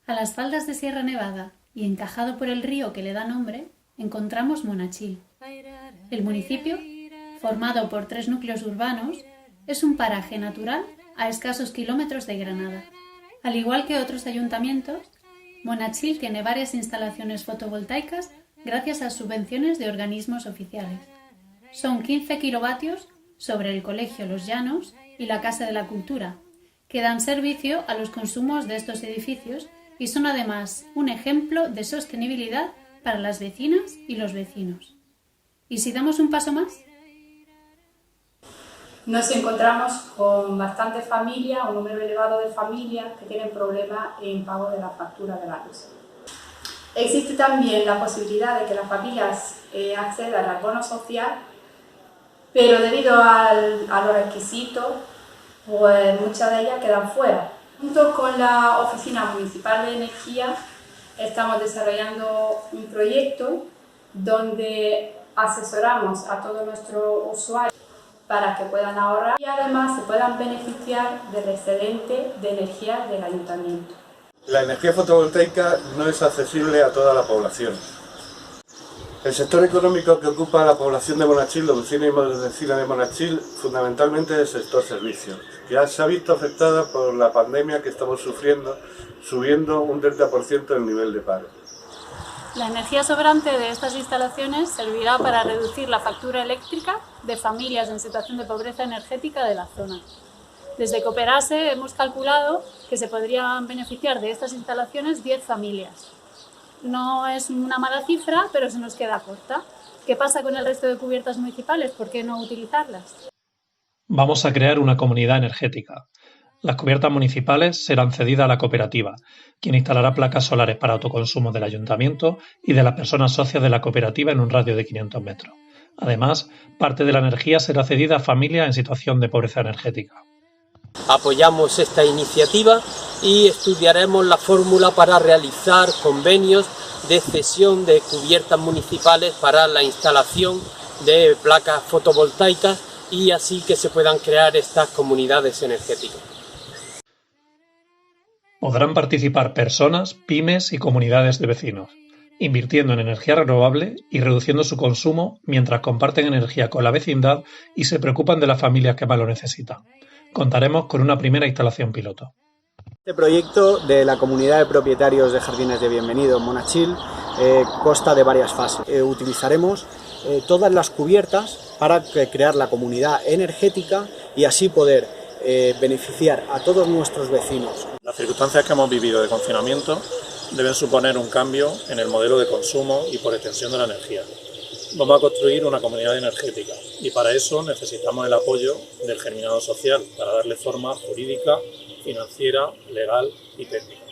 A las faldas de Sierra Nevada y encajado por el río que le da nombre, encontramos Monachil. El municipio, formado por 3 núcleos urbanos, es un paraje natural a escasos kilómetros de Granada. Al igual que otros ayuntamientos, Monachil tiene varias instalaciones fotovoltaicas gracias a subvenciones de organismos oficiales. Son 15 kilovatios sobre el Colegio Los Llanos y la Casa de la Cultura, que dan servicio a los consumos de estos edificios y son además un ejemplo de sostenibilidad para las vecinas y los vecinos. ¿Y si damos un paso más? Nos encontramos con bastantes familias, un número elevado de familias que tienen problemas en pago de la factura de la luz. Existe también la posibilidad de que las familias accedan al bono social, pero debido a los requisitos, pues muchas de ellas quedan fuera. Junto con la Oficina Municipal de Energía estamos desarrollando un proyecto donde asesoramos a todos nuestros usuarios para que puedan ahorrar y además se puedan beneficiar del excedente de energía del ayuntamiento. La energía fotovoltaica no es accesible a toda la población. El sector económico que ocupa la población de Monachil, los vecinos y vecinas de Monachil, fundamentalmente es el sector servicios, que se ha visto afectada por la pandemia que estamos sufriendo, subiendo un 30% el nivel de paro. La energía sobrante de estas instalaciones servirá para reducir la factura eléctrica de familias en situación de pobreza energética de la zona. Desde Cooperase hemos calculado que se podrían beneficiar de estas instalaciones 10 familias. No es una mala cifra, pero se nos queda corta. ¿Qué pasa con el resto de cubiertas municipales? ¿Por qué no utilizarlas? Vamos a crear una comunidad energética. Las cubiertas municipales serán cedidas a la cooperativa, quien instalará placas solares para autoconsumo del ayuntamiento y de las personas socias de la cooperativa en un radio de 500 metros. Además, parte de la energía será cedida a familias en situación de pobreza energética. Apoyamos esta iniciativa y estudiaremos la fórmula para realizar convenios de cesión de cubiertas municipales para la instalación de placas fotovoltaicas y así que se puedan crear estas comunidades energéticas. Podrán participar personas, pymes y comunidades de vecinos, invirtiendo en energía renovable y reduciendo su consumo mientras comparten energía con la vecindad y se preocupan de las familias que más lo necesitan. Contaremos con una primera instalación piloto. Este proyecto de la comunidad de propietarios de jardines de bienvenido Monachil consta de varias fases. Utilizaremos todas las cubiertas para crear la comunidad energética y así poder beneficiar a todos nuestros vecinos. Las circunstancias que hemos vivido de confinamiento deben suponer un cambio en el modelo de consumo y por extensión de la energía. Vamos a construir una comunidad energética y para eso necesitamos el apoyo del Germinado Social para darle forma jurídica, financiera, legal y técnica.